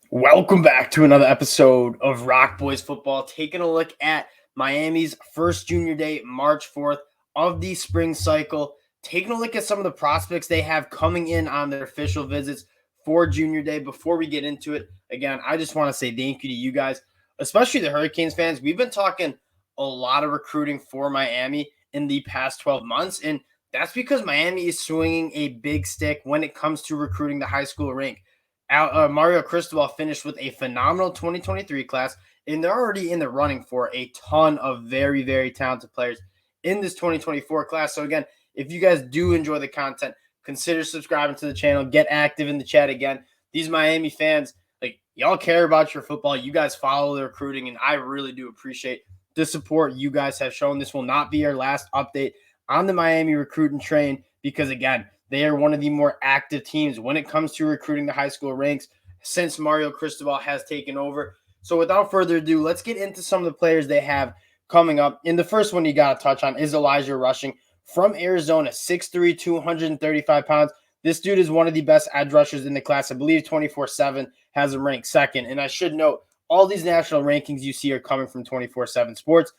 Welcome back to another episode of Rock Boys Football, taking a look at Miami's first junior day, March 4th of the spring cycle, taking a look at some of the prospects they have coming in on their official visits for junior day. Before we get into it, again, I just want to say thank you to you guys, especially the Hurricanes fans. We've been talking a lot of recruiting for Miami in the past 12 months, and that's because Miami is swinging a big stick when it comes to recruiting the high school rank. Mario Cristobal finished with a phenomenal 2023 class, and they're already in the running for a ton of very, very talented players in this 2024 class. So, again, if you guys do enjoy the content, consider subscribing to the channel, get active in the chat again. These Miami fans, like, y'all care about your football. You guys follow the recruiting, and I really do appreciate the support you guys have shown. This will not be our last update on the Miami recruiting train because, again, they are one of the more active teams when it comes to recruiting the high school ranks since Mario Cristobal has taken over. So without further ado, let's get into some of the players they have coming up. And the first one you got to touch on is Elijah Rushing from Arizona, 6'3", 235 pounds. This dude is one of the best edge rushers in the class. I believe 24/7 has him ranked second. And I should note, all these national rankings you see are coming from 24/7 Sports.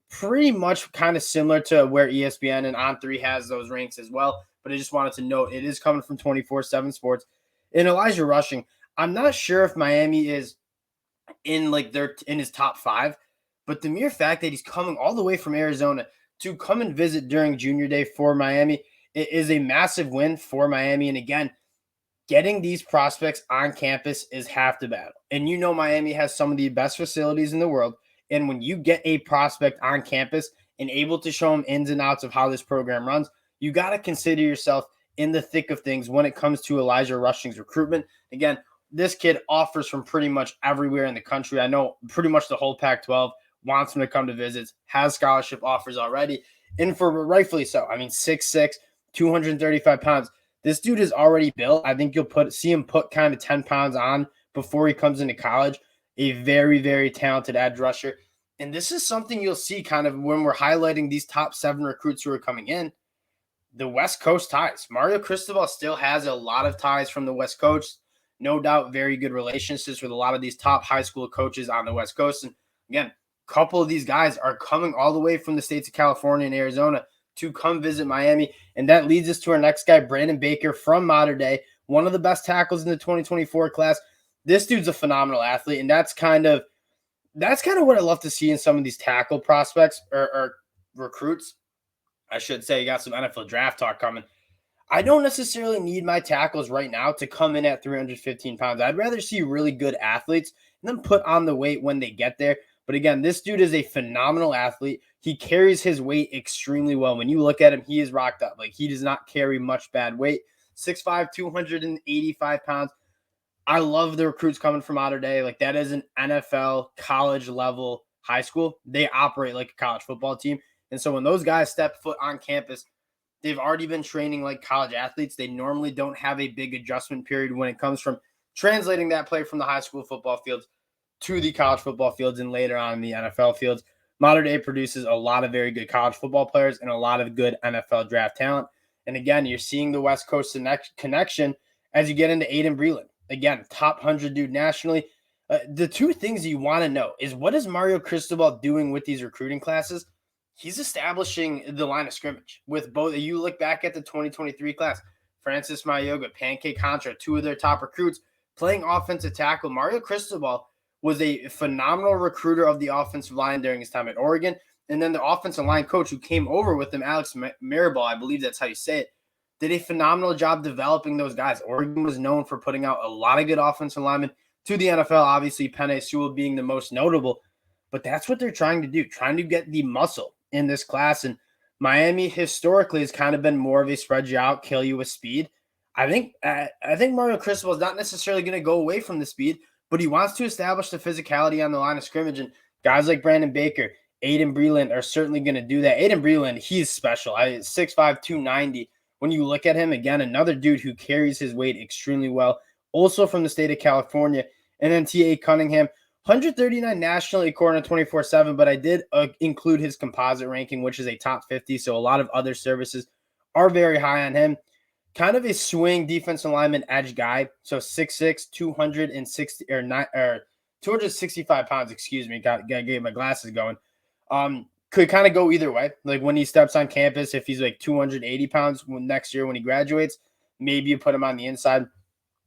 Pretty much kind of similar to where ESPN and On3 has those ranks as well. But I just wanted to note it is coming from 24/7 Sports. And Elijah Rushing, I'm not sure if Miami is in his top five, but the mere fact that he's coming all the way from Arizona to come and visit during junior day for Miami, it is a massive win for Miami. And again, getting these prospects on campus is half the battle. And you know Miami has some of the best facilities in the world. And when you get a prospect on campus and able to show them ins and outs of how this program runs, you got to consider yourself in the thick of things when it comes to Elijah Rushing's recruitment. Again, this kid offers from pretty much everywhere in the country. I know pretty much the whole Pac-12 wants him to come to visits, has scholarship offers already, and for rightfully so. I mean, 6'6", 235 pounds. This dude is already built. I think you'll see him put kind of 10 pounds on before he comes into college. A very, very talented edge rusher. And this is something you'll see kind of when we're highlighting these top 7 recruits who are coming in. The West Coast ties. Mario Cristobal still has a lot of ties from the West Coast. No doubt very good relationships with a lot of these top high school coaches on the West Coast. And again, a couple of these guys are coming all the way from the states of California and Arizona to come visit Miami. And that leads us to our next guy, Brandon Baker from Mater Dei, one of the best tackles in the 2024 class. This dude's a phenomenal athlete, and that's kind of what I love to see in some of these tackle prospects or recruits. I should say, you got some NFL draft talk coming. I don't necessarily need my tackles right now to come in at 315 pounds. I'd rather see really good athletes and then put on the weight when they get there. But again, this dude is a phenomenal athlete. He carries his weight extremely well. When you look at him, he is rocked up. Like, he does not carry much bad weight. 6'5", 285 pounds. I love the recruits coming from Mater Dei. Like, that is an NFL college level high school. They operate like a college football team. And so when those guys step foot on campus, they've already been training like college athletes. They normally don't have a big adjustment period when it comes from translating that play from the high school football fields to the college football fields and later on in the NFL fields. Mater Dei produces a lot of very good college football players and a lot of good NFL draft talent. And again, you're seeing the West Coast connection as you get into Aydin Breeland. Again, top 100 dude nationally. The two things you want to know is, what is Mario Cristobal doing with these recruiting classes? He's establishing the line of scrimmage with both. You look back at the 2023 class, Francis Mayoga, Pancake Contra, two of their top recruits playing offensive tackle. Mario Cristobal was a phenomenal recruiter of the offensive line during his time at Oregon. And then the offensive line coach who came over with him, Alex Mirabal, I believe that's how you say it, did a phenomenal job developing those guys. Oregon was known for putting out a lot of good offensive linemen to the NFL, obviously Penei Sewell being the most notable. But that's what they're trying to do, trying to get the muscle in this class. And Miami historically has kind of been more of a spread you out, kill you with speed. I think Mario Cristobal is not necessarily going to go away from the speed, but he wants to establish the physicality on the line of scrimmage. And guys like Brandon Baker, Aydin Breeland are certainly going to do that. Aydin Breeland, he's special. 6'5", 290. When you look at him, again, another dude who carries his weight extremely well, also from the state of California. And then T.A. Cunningham, 139 nationally according to 24/7, but I did include his composite ranking, which is a top 50, so a lot of other services are very high on him. kind of a swing defensive lineman edge guy. So 6'6", 260 or not or 265 pounds, excuse me. Got get my glasses going. Could kind of go either way. Like when he steps on campus, if he's like 280 pounds next year when he graduates, maybe you put him on the inside.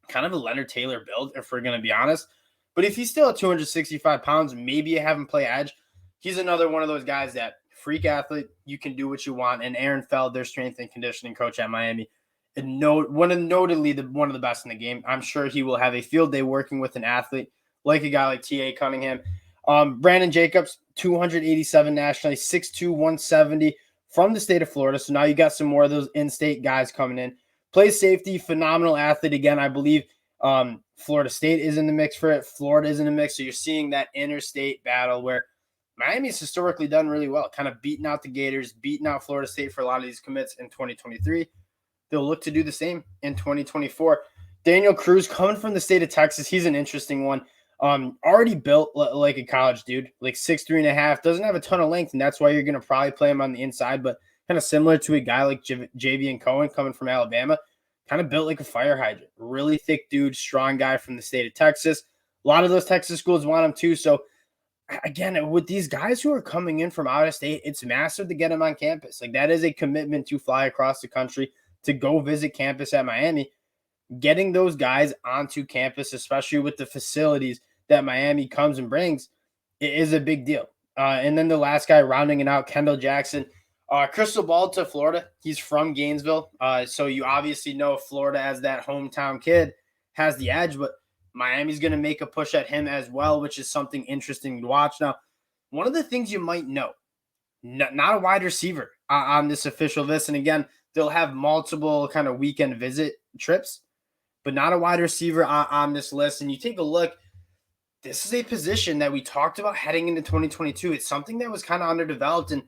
Kind of a Leonard Taylor build, if we're going to be honest. But if he's still at 265 pounds, maybe you have him play edge. He's another one of those guys that freak athlete. You can do what you want. And Aaron Feld, their strength and conditioning coach at Miami, and notedly one of the best in the game. I'm sure he will have a field day working with an athlete like a guy like T.A. Cunningham. Brandon Jacobs, 287 nationally, 6'2", 170 from the state of Florida. So now you got some more of those in-state guys coming in. Plays safety, phenomenal athlete. Again, I believe Florida State is in the mix for it. Florida is in the mix. So you're seeing that interstate battle where Miami's historically done really well, kind of beating out the Gators, beating out Florida State for a lot of these commits in 2023. They'll look to do the same in 2024. Daniel Cruz coming from the state of Texas. He's an interesting one. Already built like a college dude, like 6'3.5", doesn't have a ton of length, and that's why you're going to probably play him on the inside, but kind of similar to a guy like Javian Cohen coming from Alabama, kind of built like a fire hydrant. Really thick dude, strong guy from the state of Texas. A lot of those Texas schools want him too. So again, with these guys who are coming in from out of state, it's massive to get them on campus. Like that is a commitment to fly across the country to go visit campus at Miami. Getting those guys onto campus, especially with the facilities that Miami comes and brings, it is a big deal. And then the last guy rounding it out, Kendall Jackson, crystal ball to Florida. He's from Gainesville. So you obviously know Florida as that hometown kid has the edge, but Miami's going to make a push at him as well, which is something interesting to watch. Now, one of the things you might know, not a wide receiver on this official list. And again, they'll have multiple kind of weekend visit trips, but not a wide receiver on this list. And you take a look, this is a position that we talked about heading into 2022. It's something that was kind of underdeveloped. And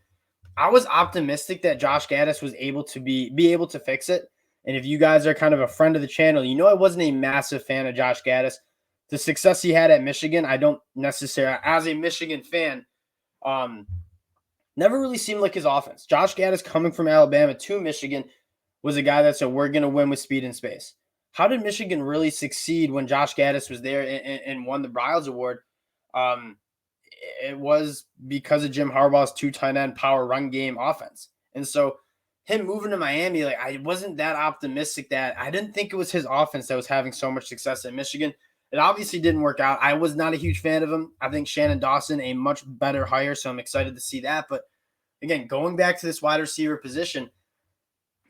I was optimistic that Josh Gaddis was able to be able to fix it. And if you guys are kind of a friend of the channel, you know I wasn't a massive fan of Josh Gaddis. The success he had at Michigan, I don't necessarily, as a Michigan fan, never really seemed like his offense. Josh Gaddis coming from Alabama to Michigan was a guy that said, we're going to win with speed and space. How did Michigan really succeed when Josh Gaddis was there and won the Bryles Award? It was because of Jim Harbaugh's 2 tight end power run game offense. And so him moving to Miami, like I wasn't that optimistic that I didn't think it was his offense that was having so much success at Michigan. It obviously didn't work out. I was not a huge fan of him. I think Shannon Dawson, a much better hire, so I'm excited to see that. But again, going back to this wide receiver position,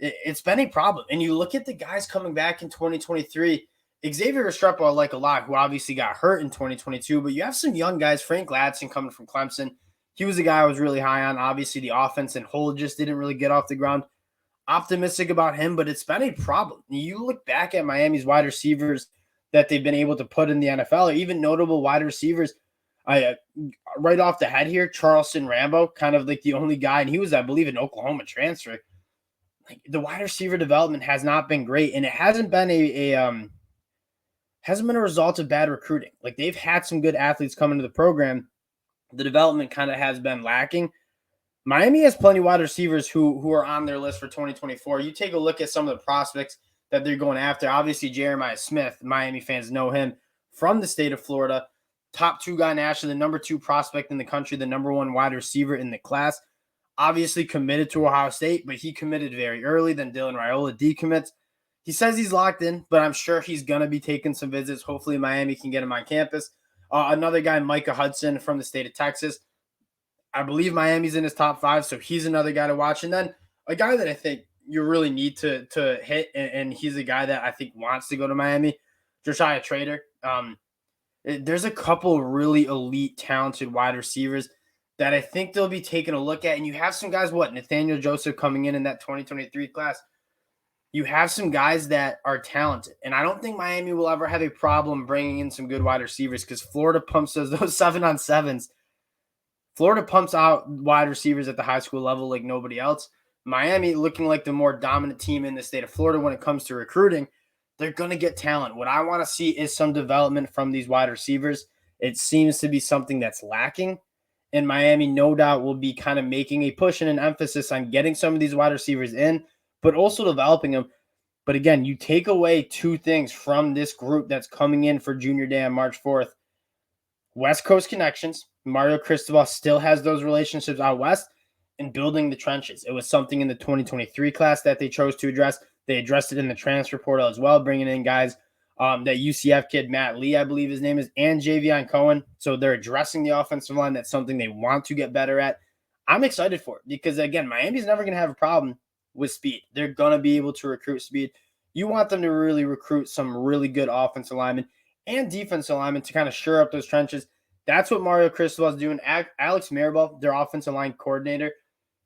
it's been a problem. And you look at the guys coming back in 2023, Xavier Restrepo I like a lot, who obviously got hurt in 2022, but you have some young guys, Frank Ladson coming from Clemson. He was a guy I was really high on. Obviously, the offense and whole just didn't really get off the ground. Optimistic about him, but it's been a problem. You look back at Miami's wide receivers that they've been able to put in the NFL, or even notable wide receivers. Right off the head here, Charleston Rambo, kind of like the only guy, and he was, I believe, an Oklahoma transfer. Like the wide receiver development has not been great, and it hasn't been a result of bad recruiting. Like they've had some good athletes come into the program. The development kind of has been lacking. Miami has plenty of wide receivers who are on their list for 2024. You take a look at some of the prospects that they're going after. Obviously, Jeremiah Smith, Miami fans know him from the state of Florida. Top 2 guy nationally, the number 2 prospect in the country, the number 1 wide receiver in the class. Obviously committed to Ohio State, but he committed very early. Then Dylan Raiola decommits. He says he's locked in, but I'm sure he's going to be taking some visits. Hopefully Miami can get him on campus. Another guy, Micah Hudson from the state of Texas. I believe Miami's in his top 5, so he's another guy to watch. And then a guy that I think you really need to hit, and he's a guy that I think wants to go to Miami, Josiah Trader. There's a couple really elite, talented wide receivers that I think they'll be taking a look at. And you have some guys, Nathaniel Joseph coming in that 2023 class. You have some guys that are talented. And I don't think Miami will ever have a problem bringing in some good wide receivers because Florida pumps those 7-on-7s. Florida pumps out wide receivers at the high school level like nobody else. Miami looking like the more dominant team in the state of Florida when it comes to recruiting. They're going to get talent. What I want to see is some development from these wide receivers. It seems to be something that's lacking. And Miami, no doubt, will be kind of making a push and an emphasis on getting some of these wide receivers in, but also developing them. But again, you take away two things from this group that's coming in for junior day on March 4th. West Coast connections. Mario Cristobal still has those relationships out west and building the trenches. It was something in the 2023 class that they chose to address. They addressed it in the transfer portal as well, bringing in guys, that UCF kid, Matt Lee, I believe his name is, and Javion Cohen. So they're addressing the offensive line. That's something they want to get better at. I'm excited for it because, again, Miami's never going to have a problem with speed. They're going to be able to recruit speed. You want them to really recruit some really good offensive linemen and defensive linemen to kind of shore up those trenches. That's what Mario Cristobal is doing. Alex Mirabal, their offensive line coordinator,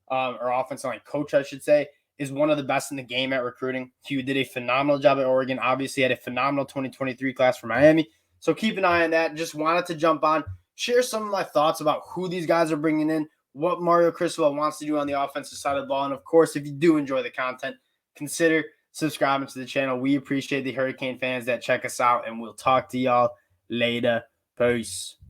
or offensive line coach, I should say, is one of the best in the game at recruiting. He did a phenomenal job at Oregon. Obviously, had a phenomenal 2023 class for Miami. So keep an eye on that. Just wanted to jump on, share some of my thoughts about who these guys are bringing in, what Mario Cristobal wants to do on the offensive side of the ball. And, of course, if you do enjoy the content, consider subscribing to the channel. We appreciate the Hurricane fans that check us out, and we'll talk to y'all later. Peace.